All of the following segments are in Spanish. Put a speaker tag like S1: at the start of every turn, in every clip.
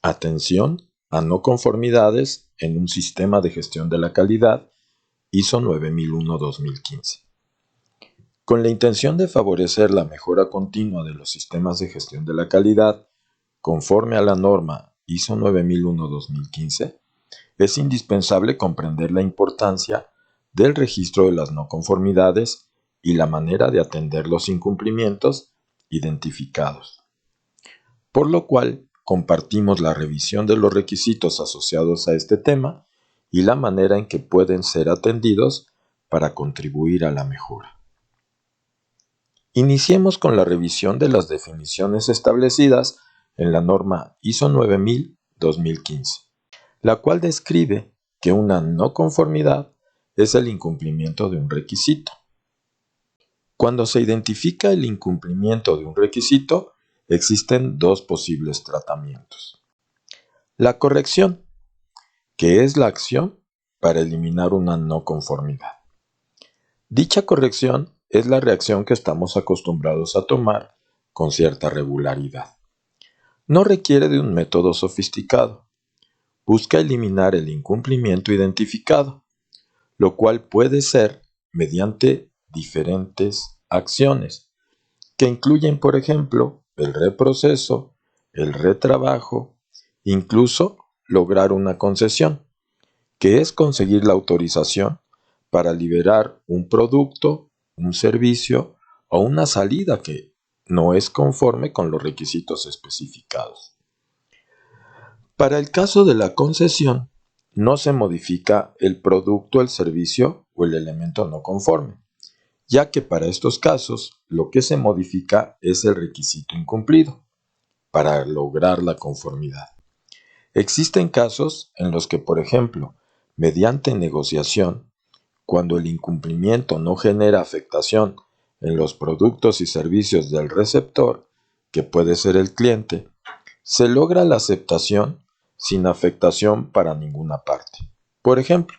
S1: Atención a no conformidades en un sistema de gestión de la calidad ISO 9001-2015. Con la intención de favorecer la mejora continua de los sistemas de gestión de la calidad conforme a la norma ISO 9001-2015, es indispensable comprender la importancia del registro de las no conformidades y la manera de atender los incumplimientos identificados. Por lo cual, compartimos la revisión de los requisitos asociados a este tema y la manera en que pueden ser atendidos para contribuir a la mejora. Iniciemos con la revisión de las definiciones establecidas en la norma ISO 9000-2015, la cual describe que una no conformidad es el incumplimiento de un requisito. Cuando se identifica el incumplimiento de un requisito, existen dos posibles tratamientos. La corrección, que es la acción para eliminar una no conformidad. Dicha corrección es la reacción que estamos acostumbrados a tomar con cierta regularidad. No requiere de un método sofisticado. Busca eliminar el incumplimiento identificado, lo cual puede ser mediante diferentes acciones, que incluyen, por ejemplo, el reproceso, el retrabajo, incluso lograr una concesión, que es conseguir la autorización para liberar un producto, un servicio o una salida que no es conforme con los requisitos especificados. Para el caso de la concesión, no se modifica el producto, el servicio o el elemento no conforme, ya que para estos casos lo que se modifica es el requisito incumplido para lograr la conformidad. Existen casos en los que, por ejemplo, mediante negociación, cuando el incumplimiento no genera afectación en los productos y servicios del receptor, que puede ser el cliente, se logra la aceptación sin afectación para ninguna parte. Por ejemplo,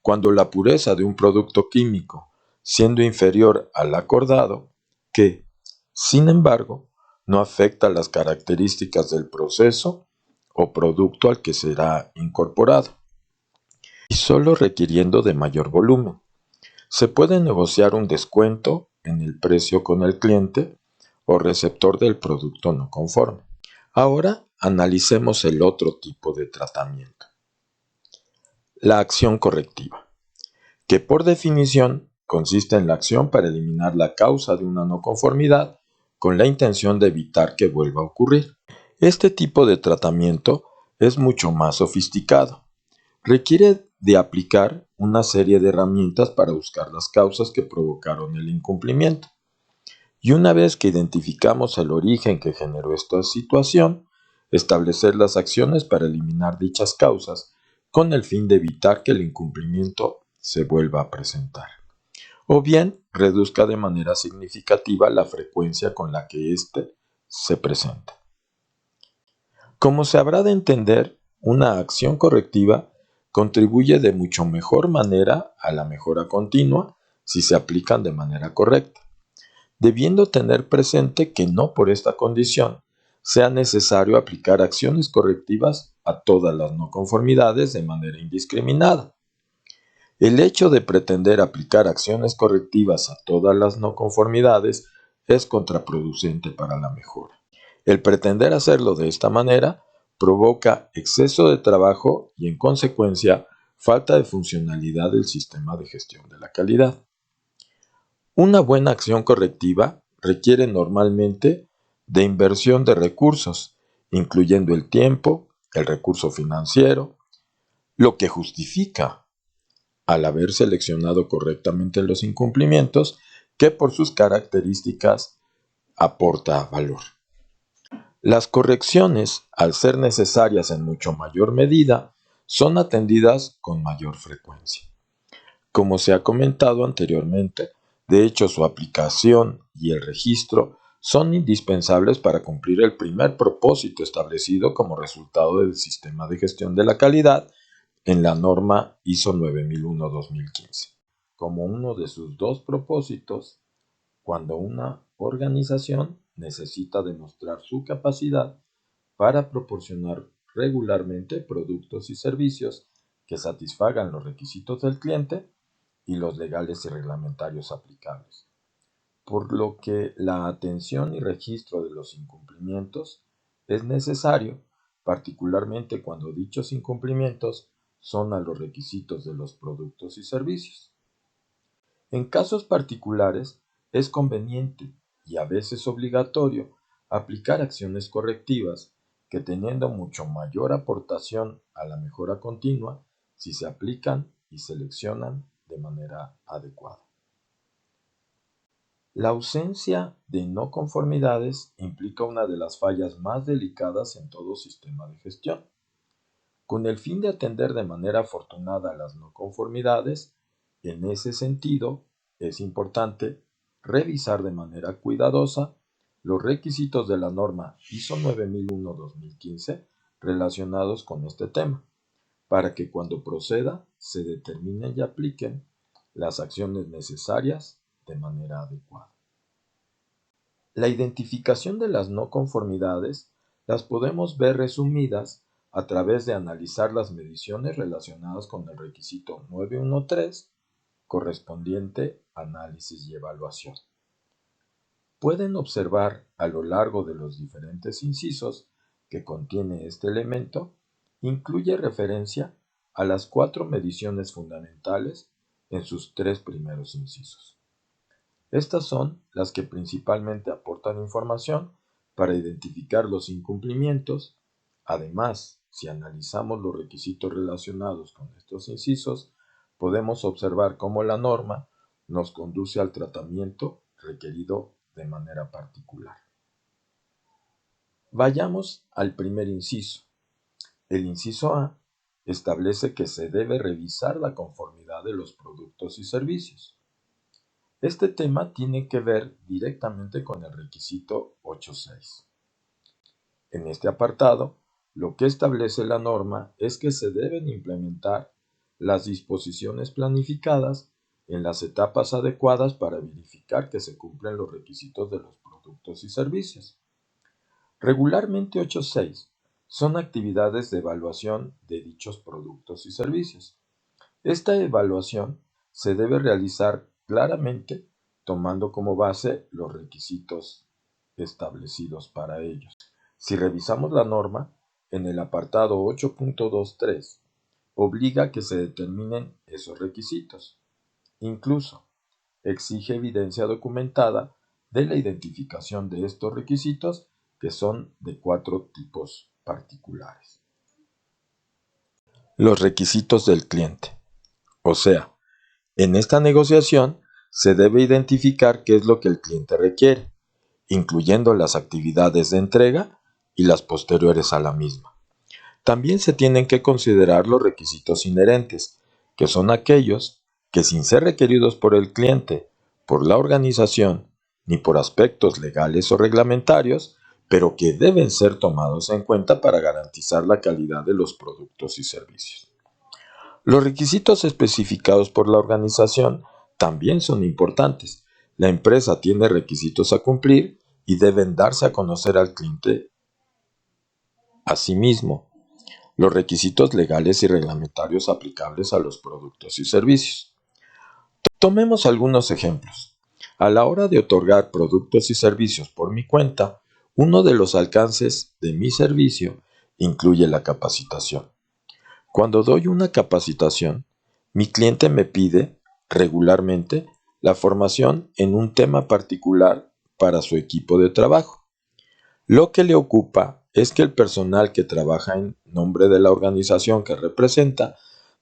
S1: cuando la pureza de un producto químico, siendo inferior al acordado, que, sin embargo, no afecta las características del proceso o producto al que será incorporado, y solo requiriendo de mayor volumen. Se puede negociar un descuento en el precio con el cliente o receptor del producto no conforme. Ahora analicemos el otro tipo de tratamiento. La acción correctiva, que por definición consiste en la acción para eliminar la causa de una no conformidad con la intención de evitar que vuelva a ocurrir. Este tipo de tratamiento es mucho más sofisticado. Requiere de aplicar una serie de herramientas para buscar las causas que provocaron el incumplimiento. Y una vez que identificamos el origen que generó esta situación, establecer las acciones para eliminar dichas causas con el fin de evitar que el incumplimiento se vuelva a presentar, o bien reduzca de manera significativa la frecuencia con la que éste se presenta. Como se habrá de entender, una acción correctiva contribuye de mucho mejor manera a la mejora continua si se aplican de manera correcta, debiendo tener presente que no por esta condición sea necesario aplicar acciones correctivas a todas las no conformidades de manera indiscriminada. El hecho de pretender aplicar acciones correctivas a todas las no conformidades es contraproducente para la mejora. El pretender hacerlo de esta manera provoca exceso de trabajo y, en consecuencia, falta de funcionalidad del sistema de gestión de la calidad. Una buena acción correctiva requiere normalmente de inversión de recursos, incluyendo el tiempo, el recurso financiero, lo que justifica, al haber seleccionado correctamente los incumplimientos, que por sus características aporta valor. Las correcciones, al ser necesarias en mucho mayor medida, son atendidas con mayor frecuencia. Como se ha comentado anteriormente, de hecho su aplicación y el registro son indispensables para cumplir el primer propósito establecido como resultado del sistema de gestión de la calidad en la norma ISO 9001-2015. Como uno de sus dos propósitos, cuando una organización necesita demostrar su capacidad para proporcionar regularmente productos y servicios que satisfagan los requisitos del cliente y los legales y reglamentarios aplicables, por lo que la atención y registro de los incumplimientos es necesario, particularmente cuando dichos incumplimientos son a los requisitos de los productos y servicios. En casos particulares, es conveniente y a veces obligatorio aplicar acciones correctivas que, teniendo mucho mayor aportación a la mejora continua, si se aplican y seleccionan de manera adecuada. La ausencia de no conformidades implica una de las fallas más delicadas en todo sistema de gestión. Con el fin de atender de manera afortunada las no conformidades, en ese sentido, es importante revisar de manera cuidadosa los requisitos de la norma ISO 9001-2015 relacionados con este tema, para que cuando proceda se determinen y apliquen las acciones necesarias de manera adecuada. La identificación de las no conformidades las podemos ver resumidas a través de analizar las mediciones relacionadas con el requisito 913 correspondiente análisis y evaluación. Pueden observar a lo largo de los diferentes incisos que contiene este elemento, incluye referencia a las 4 mediciones fundamentales en sus 3 primeros incisos. Estas son las que principalmente aportan información para identificar los incumplimientos. Además, si analizamos los requisitos relacionados con estos incisos, podemos observar cómo la norma nos conduce al tratamiento requerido de manera particular. Vayamos al primer inciso. El inciso A establece que se debe revisar la conformidad de los productos y servicios. Este tema tiene que ver directamente con el requisito 8.6. En este apartado, lo que establece la norma es que se deben implementar las disposiciones planificadas en las etapas adecuadas para verificar que se cumplen los requisitos de los productos y servicios. Regularmente 8.6 son actividades de evaluación de dichos productos y servicios. Esta evaluación se debe realizar claramente tomando como base los requisitos establecidos para ellos. Si revisamos la norma, en el apartado 8.23 obliga a que se determinen esos requisitos. Incluso exige evidencia documentada de la identificación de estos requisitos, que son de 4 tipos particulares. Los requisitos del cliente. O sea, en esta negociación se debe identificar qué es lo que el cliente requiere, incluyendo las actividades de entrega y las posteriores a la misma. También se tienen que considerar los requisitos inherentes, que son aquellos que, sin ser requeridos por el cliente, por la organización, ni por aspectos legales o reglamentarios, pero que deben ser tomados en cuenta para garantizar la calidad de los productos y servicios. Los requisitos especificados por la organización también son importantes. La empresa tiene requisitos a cumplir y deben darse a conocer al cliente. Asimismo, los requisitos legales y reglamentarios aplicables a los productos y servicios. Tomemos algunos ejemplos. A la hora de otorgar productos y servicios por mi cuenta, uno de los alcances de mi servicio incluye la capacitación. Cuando doy una capacitación, mi cliente me pide regularmente la formación en un tema particular para su equipo de trabajo. Lo que le ocupa es que el personal que trabaja en nombre de la organización que representa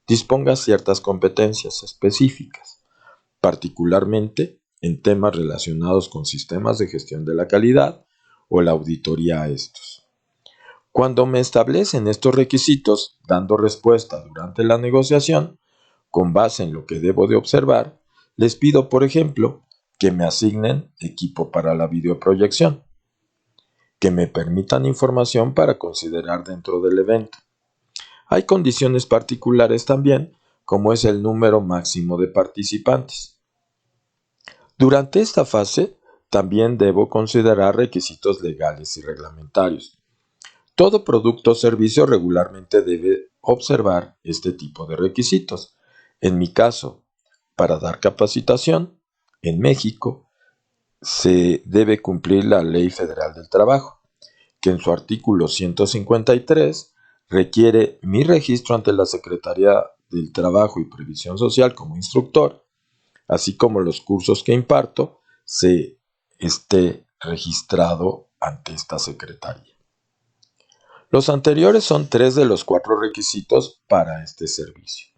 S1: disponga ciertas competencias específicas, particularmente en temas relacionados con sistemas de gestión de la calidad o la auditoría a estos. Cuando me establecen estos requisitos, dando respuesta durante la negociación, con base en lo que debo de observar, les pido, por ejemplo, que me asignen equipo para la videoproyección, que me permitan información para considerar dentro del evento. Hay condiciones particulares también, como es el número máximo de participantes. Durante esta fase, también debo considerar requisitos legales y reglamentarios. Todo producto o servicio regularmente debe observar este tipo de requisitos. En mi caso, para dar capacitación, en México, se debe cumplir la Ley Federal del Trabajo, que en su artículo 153 requiere mi registro ante la Secretaría del Trabajo y Previsión Social como instructor, así como los cursos que imparto, se esté registrado ante esta secretaría. Los anteriores son 3 de los 4 requisitos para este servicio.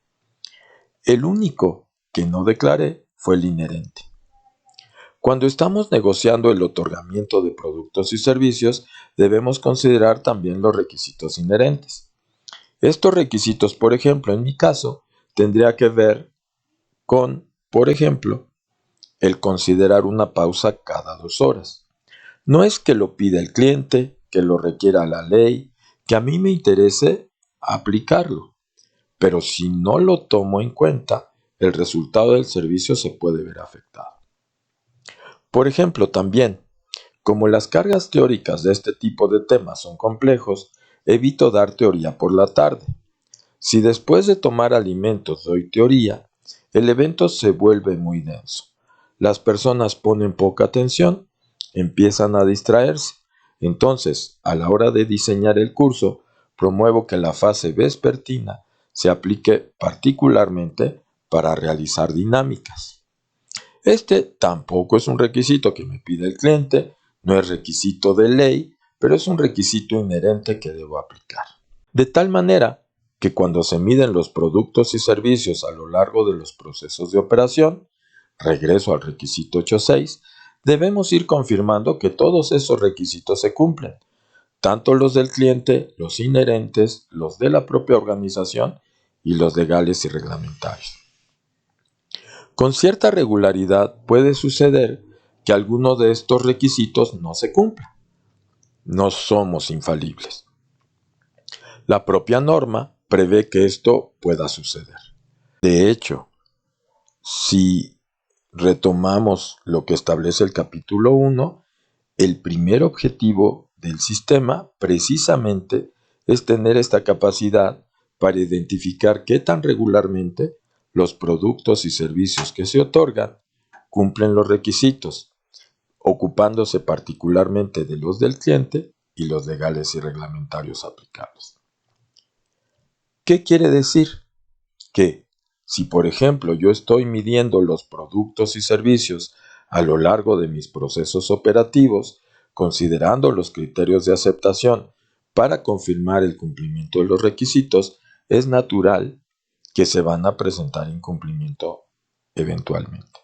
S1: El único que no declaré fue el inherente. Cuando estamos negociando el otorgamiento de productos y servicios, debemos considerar también los requisitos inherentes. Estos requisitos, por ejemplo, en mi caso, tendría que ver con, por ejemplo, el considerar una pausa cada 2 horas. No es que lo pida el cliente, que lo requiera la ley, que a mí me interese aplicarlo, pero si no lo tomo en cuenta, el resultado del servicio se puede ver afectado. Por ejemplo, también, como las cargas teóricas de este tipo de temas son complejos, evito dar teoría por la tarde. Si después de tomar alimentos doy teoría, el evento se vuelve muy denso. Las personas ponen poca atención, empiezan a distraerse. Entonces, a la hora de diseñar el curso, promuevo que la fase vespertina se aplique particularmente para realizar dinámicas. Este tampoco es un requisito que me pide el cliente, no es requisito de ley, pero es un requisito inherente que debo aplicar. De tal manera que cuando se miden los productos y servicios a lo largo de los procesos de operación, regreso al requisito 8.6, debemos ir confirmando que todos esos requisitos se cumplen, tanto los del cliente, los inherentes, los de la propia organización y los legales y reglamentarios. Con cierta regularidad puede suceder que alguno de estos requisitos no se cumpla. No somos infalibles. La propia norma prevé que esto pueda suceder. De hecho, si retomamos lo que establece el capítulo 1, el primer objetivo del sistema precisamente es tener esta capacidad para identificar qué tan regularmente los productos y servicios que se otorgan cumplen los requisitos, ocupándose particularmente de los del cliente y los legales y reglamentarios aplicables. ¿Qué quiere decir? Que si, por ejemplo, yo estoy midiendo los productos y servicios a lo largo de mis procesos operativos, considerando los criterios de aceptación para confirmar el cumplimiento de los requisitos, es natural que se van a presentar incumplimiento eventualmente.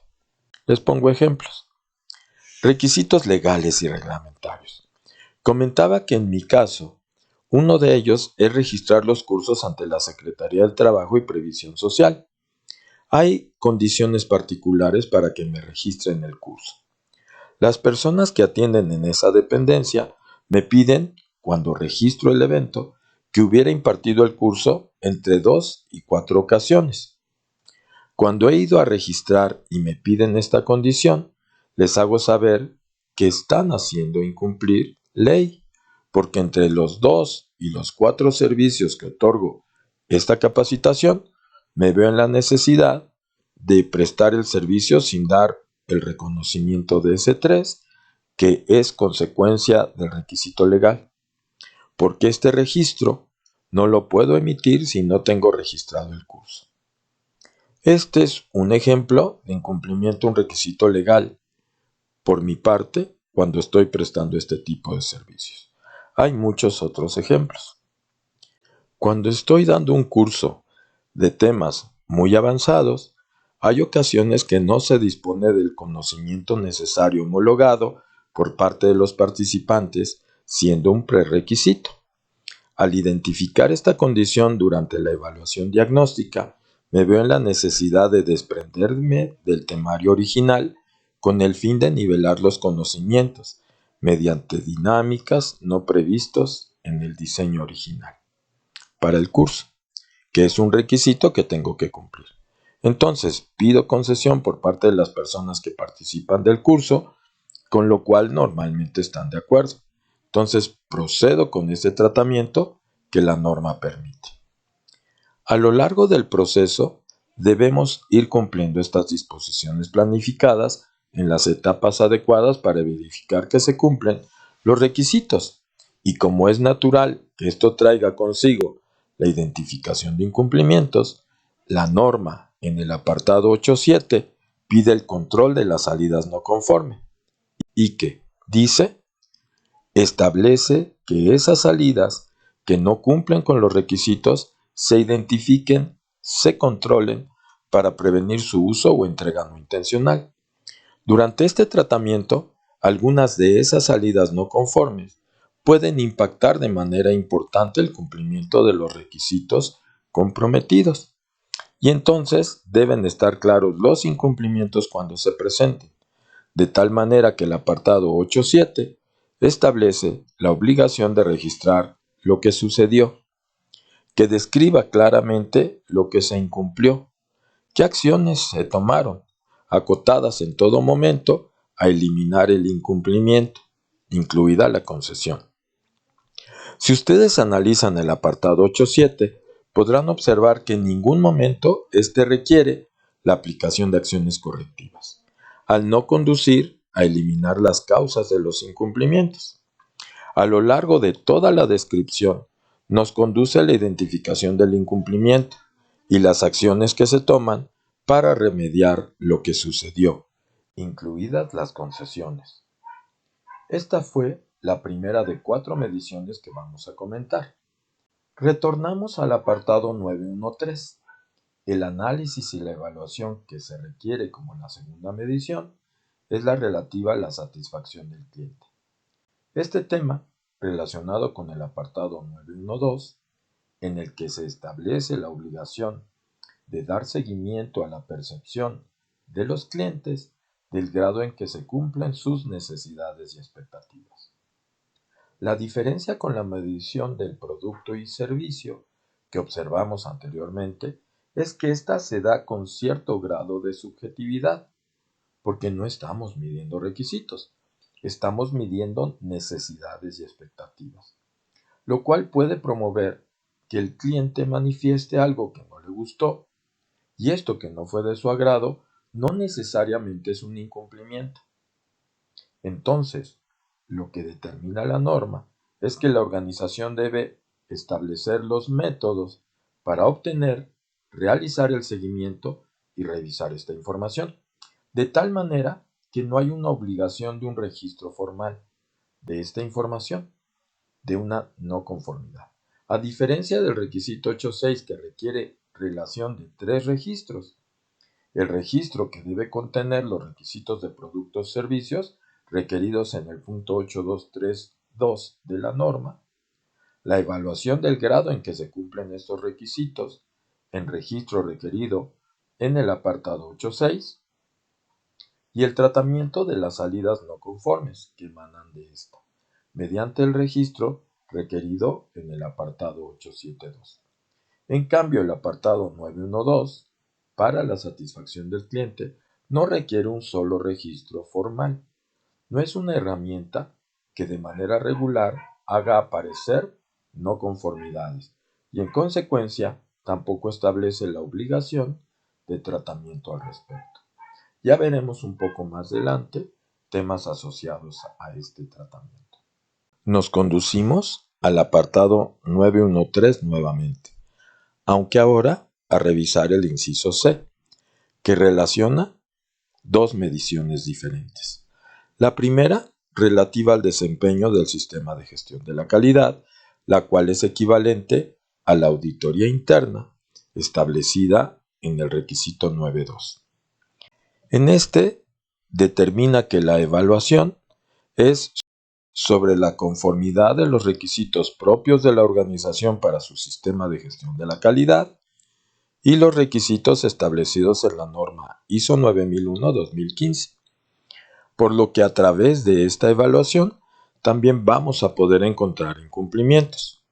S1: Les pongo ejemplos. Requisitos legales y reglamentarios. Comentaba que en mi caso, uno de ellos es registrar los cursos ante la Secretaría del Trabajo y Previsión Social. Hay condiciones particulares para que me registre en el curso. Las personas que atienden en esa dependencia me piden, cuando registro el evento, que hubiera impartido el curso entre 2 y 4 ocasiones. Cuando he ido a registrar y me piden esta condición, les hago saber que están haciendo incumplir ley, porque entre los 2 y los 4 servicios que otorgo esta capacitación, me veo en la necesidad de prestar el servicio sin dar el reconocimiento de ese 3, que es consecuencia del requisito legal, porque este registro no lo puedo emitir si no tengo registrado el curso. Este es un ejemplo de incumplimiento de un requisito legal por mi parte cuando estoy prestando este tipo de servicios. Hay muchos otros ejemplos. Cuando estoy dando un curso de temas muy avanzados, hay ocasiones que no se dispone del conocimiento necesario homologado por parte de los participantes, siendo un prerequisito. Al identificar esta condición durante la evaluación diagnóstica, me veo en la necesidad de desprenderme del temario original con el fin de nivelar los conocimientos mediante dinámicas no previstos en el diseño original para el curso, que es un requisito que tengo que cumplir. Entonces, pido concesión por parte de las personas que participan del curso, con lo cual normalmente están de acuerdo. Entonces procedo con ese tratamiento que la norma permite. A lo largo del proceso debemos ir cumpliendo estas disposiciones planificadas en las etapas adecuadas para verificar que se cumplen los requisitos. Y como es natural que esto traiga consigo la identificación de incumplimientos, la norma en el apartado 8.7 pide el control de las salidas no conforme y que dice: establece que esas salidas que no cumplen con los requisitos se identifiquen, se controlen para prevenir su uso o entrega no intencional. Durante este tratamiento, algunas de esas salidas no conformes pueden impactar de manera importante el cumplimiento de los requisitos comprometidos, y entonces deben estar claros los incumplimientos cuando se presenten, de tal manera que el apartado 8.7 establece la obligación de registrar lo que sucedió, que describa claramente lo que se incumplió, qué acciones se tomaron, acotadas en todo momento a eliminar el incumplimiento, incluida la concesión. Si ustedes analizan el apartado 8.7, podrán observar que en ningún momento este requiere la aplicación de acciones correctivas, al no conducir a eliminar las causas de los incumplimientos. A lo largo de toda la descripción, nos conduce a la identificación del incumplimiento y las acciones que se toman para remediar lo que sucedió, incluidas las concesiones. Esta fue la primera de 4 mediciones que vamos a comentar. Retornamos al apartado 9.1.3. El análisis y la evaluación que se requiere como en la segunda medición es la relativa a la satisfacción del cliente. Este tema, relacionado con el apartado 9.1.2, en el que se establece la obligación de dar seguimiento a la percepción de los clientes del grado en que se cumplen sus necesidades y expectativas. La diferencia con la medición del producto y servicio que observamos anteriormente es que ésta se da con cierto grado de subjetividad, porque no estamos midiendo requisitos, estamos midiendo necesidades y expectativas, lo cual puede promover que el cliente manifieste algo que no le gustó, y esto que no fue de su agrado no necesariamente es un incumplimiento. Entonces, lo que determina la norma es que la organización debe establecer los métodos para obtener, realizar el seguimiento y revisar esta información, de tal manera que no hay una obligación de un registro formal de esta información, de una no conformidad. A diferencia del requisito 8.6, que requiere relación de 3 registros: el registro que debe contener los requisitos de productos y servicios requeridos en el punto 8.2.3.2 de la norma, la evaluación del grado en que se cumplen estos requisitos en registro requerido en el apartado 8.6, y el tratamiento de las salidas no conformes que emanan de esta, mediante el registro requerido en el apartado 8.7.2. En cambio, el apartado 9.1.2, para la satisfacción del cliente, no requiere un solo registro formal. No es una herramienta que de manera regular haga aparecer no conformidades, y en consecuencia tampoco establece la obligación de tratamiento al respecto. Ya veremos un poco más adelante temas asociados a este tratamiento. Nos conducimos al apartado 9.1.3 nuevamente, aunque ahora a revisar el inciso C, que relaciona dos mediciones diferentes. La primera, relativa al desempeño del sistema de gestión de la calidad, la cual es equivalente a la auditoría interna establecida en el requisito 9.2. En este, determina que la evaluación es sobre la conformidad de los requisitos propios de la organización para su sistema de gestión de la calidad y los requisitos establecidos en la norma ISO 9001-2015, por lo que a través de esta evaluación también vamos a poder encontrar incumplimientos.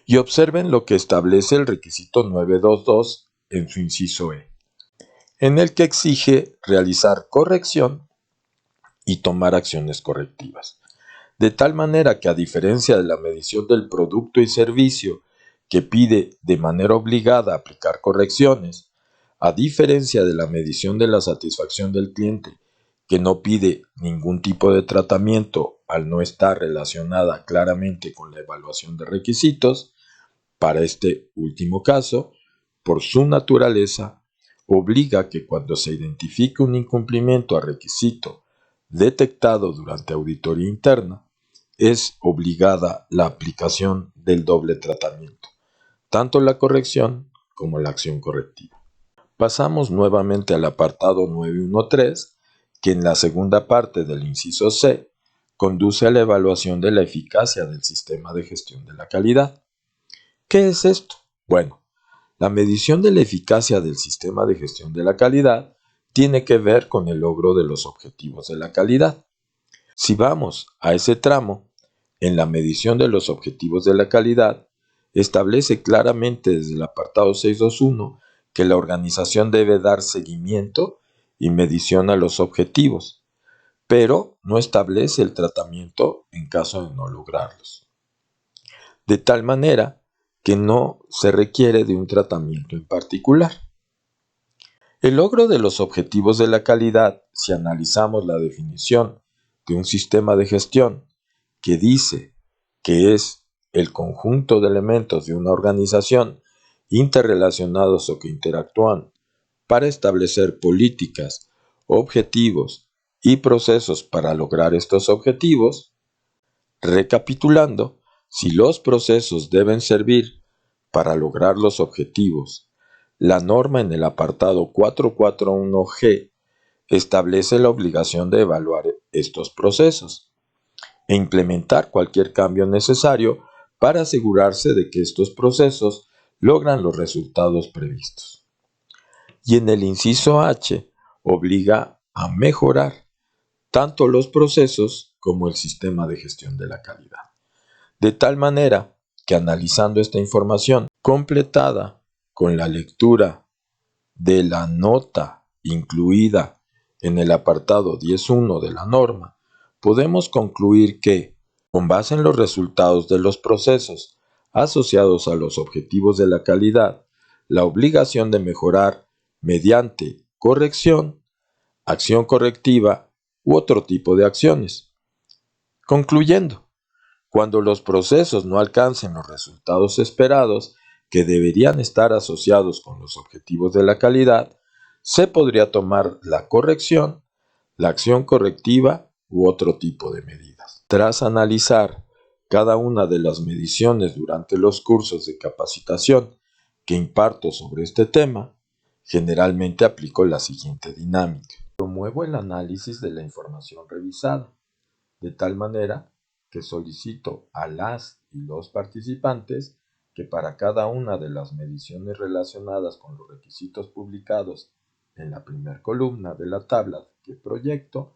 S1: Y observen lo que establece el requisito 9.2.2 en su inciso E, en el que exige realizar corrección y tomar acciones correctivas. de tal manera que a diferencia de la medición del producto y servicio que pide de manera obligada aplicar correcciones, a diferencia de la medición de la satisfacción del cliente que no pide ningún tipo de tratamiento al no estar relacionada claramente con la evaluación de requisitos, para este último caso, por su naturaleza, obliga que cuando se identifique un incumplimiento a requisito detectado durante auditoría interna, es obligada la aplicación del doble tratamiento, tanto la corrección como la acción correctiva. Pasamos nuevamente al apartado 9.1.3, que en la segunda parte del inciso C conduce a la evaluación de la eficacia del sistema de gestión de la calidad. ¿Qué es esto? Bueno, la medición de la eficacia del sistema de gestión de la calidad tiene que ver con el logro de los objetivos de la calidad. Si vamos a ese tramo, en la medición de los objetivos de la calidad, establece claramente desde el apartado 6.2.1 que la organización debe dar seguimiento y medición a los objetivos, pero no establece el tratamiento en caso de no lograrlos. De tal manera que no se requiere de un tratamiento en particular. El logro de los objetivos de la calidad, si analizamos la definición de un sistema de gestión que dice que es el conjunto de elementos de una organización interrelacionados o que interactúan para establecer políticas, objetivos y procesos para lograr estos objetivos, recapitulando, si los procesos deben servir para lograr los objetivos, la norma en el apartado 441G establece la obligación de evaluar estos procesos e implementar cualquier cambio necesario para asegurarse de que estos procesos logran los resultados previstos. Y en el inciso H obliga a mejorar tanto los procesos como el sistema de gestión de la calidad. De tal manera que analizando esta información completada con la lectura de la nota incluida en el apartado 10.1 de la norma, podemos concluir que, con base en los resultados de los procesos asociados a los objetivos de la calidad, la obligación de mejorar mediante corrección, acción correctiva u otro tipo de acciones. Concluyendo, cuando los procesos no alcancen los resultados esperados, que deberían estar asociados con los objetivos de la calidad, se podría tomar la corrección, la acción correctiva u otro tipo de medidas. Tras analizar cada una de las mediciones durante los cursos de capacitación que imparto sobre este tema, generalmente aplico la siguiente dinámica. Promuevo el análisis de la información revisada, de tal manera que solicito a las y los participantes que para cada una de las mediciones relacionadas con los requisitos publicados en la primera columna de la tabla que proyecto,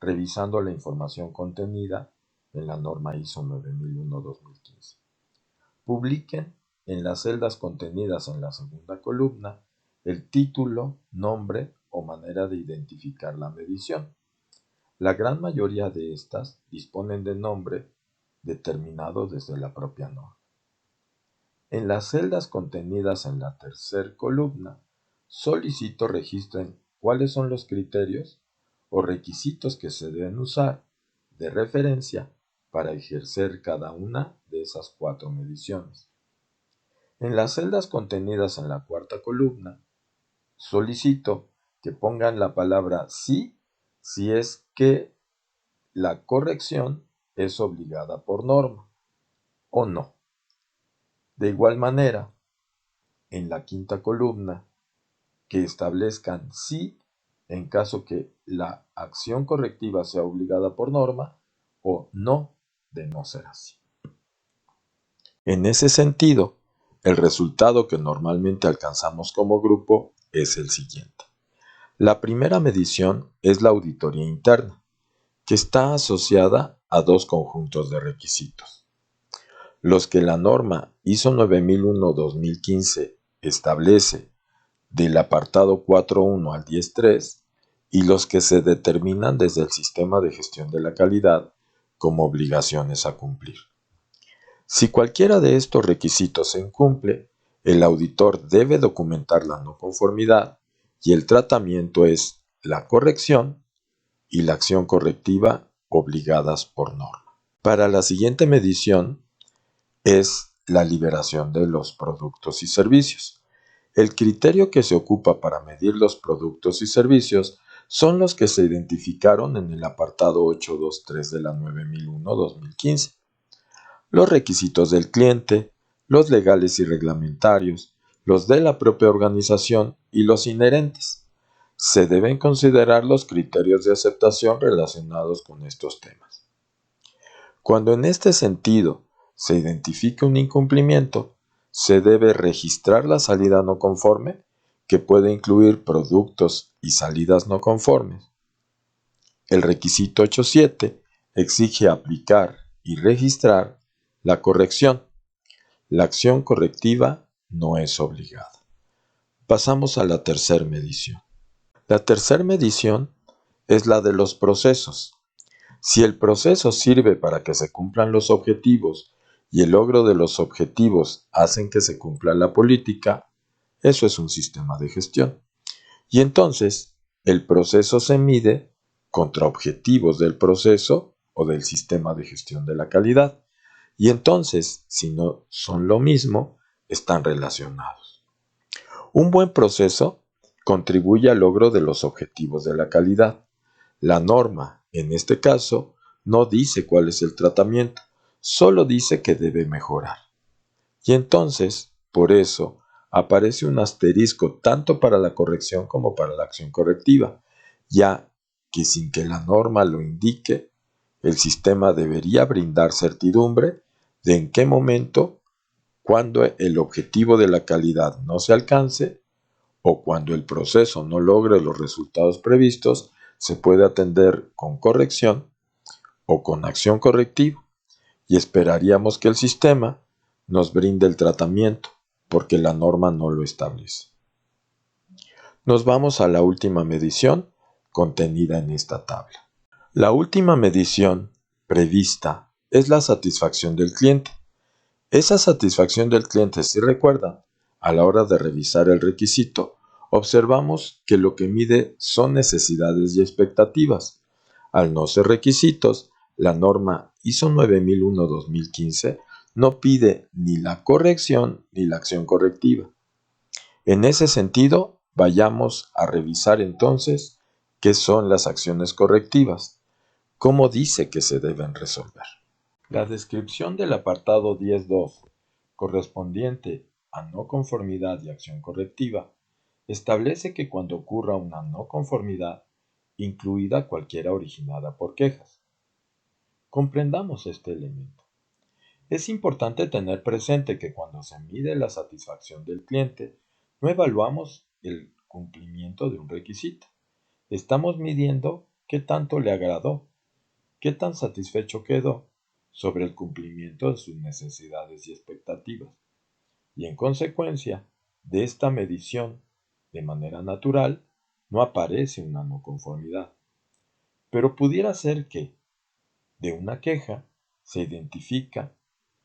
S1: revisando la información contenida en la norma ISO 9001-2015, publiquen en las celdas contenidas en la segunda columna el título, nombre o manera de identificar la medición. La gran mayoría de estas disponen de nombre determinado desde la propia norma. En las celdas contenidas en la tercera columna, solicito registren cuáles son los criterios o requisitos que se deben usar de referencia para ejercer cada una de esas 4 mediciones. En las celdas contenidas en la cuarta columna, solicito que pongan la palabra sí si es que la corrección es obligada por norma o no. De igual manera, en la quinta columna, que establezcan sí en caso que la acción correctiva sea obligada por norma o no de no ser así. En ese sentido, el resultado que normalmente alcanzamos como grupo es el siguiente. La primera medición es la auditoría interna, que está asociada a 2 conjuntos de requisitos. Los que la norma ISO 9001-2015 establece del apartado 4.1 al 10.3 y los que se determinan desde el sistema de gestión de la calidad como obligaciones a cumplir. Si cualquiera de estos requisitos se incumple, el auditor debe documentar la no conformidad y el tratamiento es la corrección y la acción correctiva obligadas por norma. Para la siguiente medición es la liberación de los productos y servicios. El criterio que se ocupa para medir los productos y servicios son los que se identificaron en el apartado 823 de la 9001-2015. Los requisitos del cliente, los legales y reglamentarios, los de la propia organización y los inherentes. Se deben considerar los criterios de aceptación relacionados con estos temas. Cuando en este sentido se identifique un incumplimiento, se debe registrar la salida no conforme, que puede incluir productos y salidas no conformes. El requisito 8.7 exige aplicar y registrar la corrección. La acción correctiva no es obligada. Pasamos a la tercera medición. La tercera medición es la de los procesos. Si el proceso sirve para que se cumplan los objetivos y el logro de los objetivos hacen que se cumpla la política, eso es un sistema de gestión. Y entonces, el proceso se mide contra objetivos del proceso o del sistema de gestión de la calidad. Y entonces, si no son lo mismo, están relacionados. Un buen proceso contribuye al logro de los objetivos de la calidad. La norma, en este caso, no dice cuál es el tratamiento, solo dice que debe mejorar. Y entonces, por eso, aparece un asterisco tanto para la corrección como para la acción correctiva, ya que sin que la norma lo indique, el sistema debería brindar certidumbre de en qué momento, cuando el objetivo de la calidad no se alcance o cuando el proceso no logre los resultados previstos, se puede atender con corrección o con acción correctiva y esperaríamos que el sistema nos brinde el tratamiento porque la norma no lo establece. Nos vamos a la última medición contenida en esta tabla. La última medición prevista es la satisfacción del cliente. Esa satisfacción del cliente, si recuerdan, a la hora de revisar el requisito, observamos que lo que mide son necesidades y expectativas. Al no ser requisitos, la norma ISO 9001-2015 no pide ni la corrección ni la acción correctiva. En ese sentido, vayamos a revisar entonces qué son las acciones correctivas, cómo dice que se deben resolver. La descripción del apartado 10.2, correspondiente a no conformidad y acción correctiva, establece que cuando ocurra una no conformidad, incluida cualquiera originada por quejas. Comprendamos este elemento. Es importante tener presente que cuando se mide la satisfacción del cliente, no evaluamos el cumplimiento de un requisito. Estamos midiendo qué tanto le agradó, qué tan satisfecho quedó sobre el cumplimiento de sus necesidades y expectativas. Y en consecuencia de esta medición, de manera natural, no aparece una no conformidad. Pero pudiera ser que, de una queja, se identifica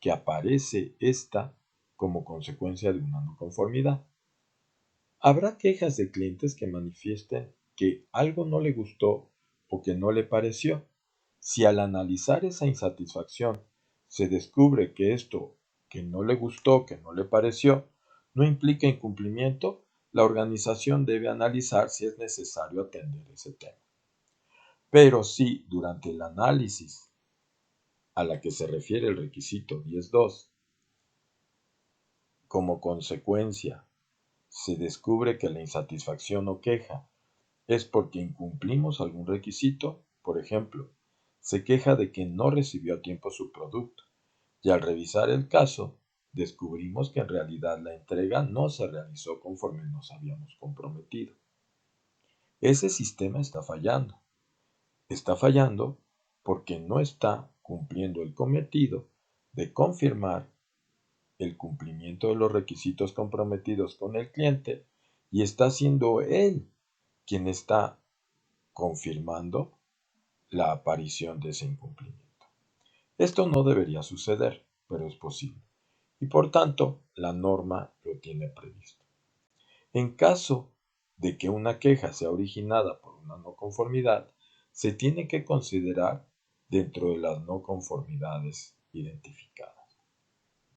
S1: que aparece esta como consecuencia de una no conformidad. Habrá quejas de clientes que manifiesten que algo no le gustó o que no le pareció. Si al analizar esa insatisfacción se descubre que esto que no le gustó, que no le pareció, no implica incumplimiento, la organización debe analizar si es necesario atender ese tema. Pero si durante el análisis a la que se refiere el requisito 10.2, como consecuencia, se descubre que la insatisfacción o queja es porque incumplimos algún requisito, por ejemplo, se queja de que no recibió a tiempo su producto, y al revisar el caso, descubrimos que en realidad la entrega no se realizó conforme nos habíamos comprometido. Ese sistema está fallando. Está fallando porque no está cumpliendo el cometido de confirmar el cumplimiento de los requisitos comprometidos con el cliente y está siendo él quien está confirmando la aparición de ese incumplimiento. Esto no debería suceder, pero es posible, y por tanto la norma lo tiene previsto. En caso de que una queja sea originada por una no conformidad, se tiene que considerar dentro de las no conformidades identificadas.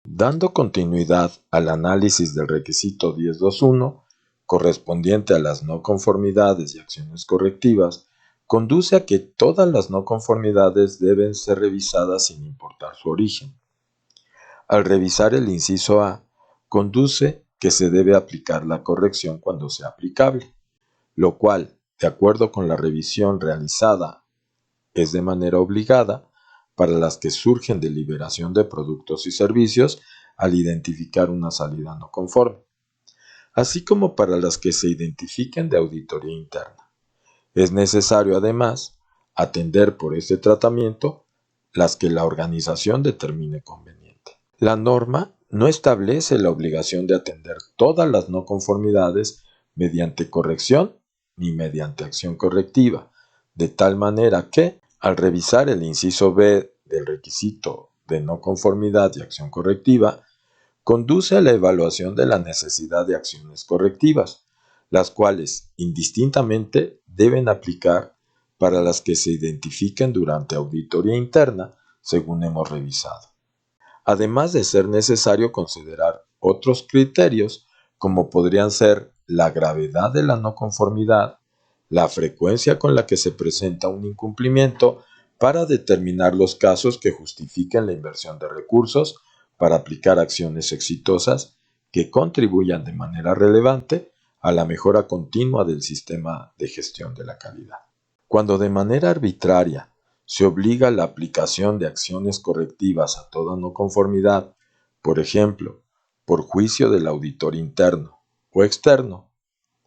S1: Dando continuidad al análisis del requisito 10.2.1, correspondiente a las no conformidades y acciones correctivas, conduce a que todas las no conformidades deben ser revisadas sin importar su origen. Al revisar el inciso A, conduce que se debe aplicar la corrección cuando sea aplicable, lo cual, de acuerdo con la revisión realizada, es de manera obligada para las que surgen de liberación de productos y servicios al identificar una salida no conforme, así como para las que se identifiquen de auditoría interna. Es necesario, además, atender por este tratamiento las que la organización determine conveniente. La norma no establece la obligación de atender todas las no conformidades mediante corrección ni mediante acción correctiva, de tal manera que, al revisar el inciso B del requisito de no conformidad y acción correctiva, conduce a la evaluación de la necesidad de acciones correctivas, las cuales indistintamente deben aplicar para las que se identifiquen durante auditoría interna, según hemos revisado. Además de ser necesario considerar otros criterios, como podrían ser la gravedad de la no conformidad, la frecuencia con la que se presenta un incumplimiento para determinar los casos que justifiquen la inversión de recursos para aplicar acciones exitosas que contribuyan de manera relevante a la mejora continua del sistema de gestión de la calidad. Cuando de manera arbitraria se obliga la aplicación de acciones correctivas a toda no conformidad, por ejemplo, por juicio del auditor interno o externo,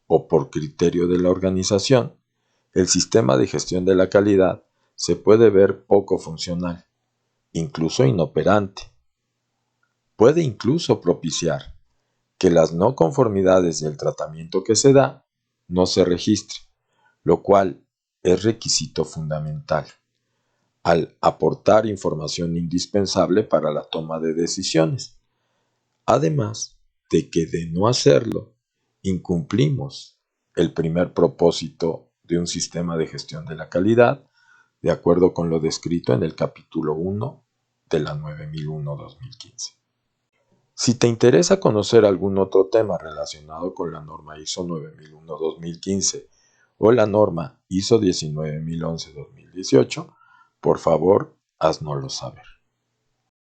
S1: o por criterio de la organización, el sistema de gestión de la calidad se puede ver poco funcional, incluso inoperante. Puede incluso propiciar que las no conformidades del tratamiento que se da no se registren, lo cual es requisito fundamental al aportar información indispensable para la toma de decisiones. Además de que de no hacerlo, incumplimos el primer propósito de un sistema de gestión de la calidad, de acuerdo con lo descrito en el capítulo 1 de la 9001-2015. Si te interesa conocer algún otro tema relacionado con la norma ISO 9001-2015 o la norma ISO 19011-2018, por favor, haznoslo saber.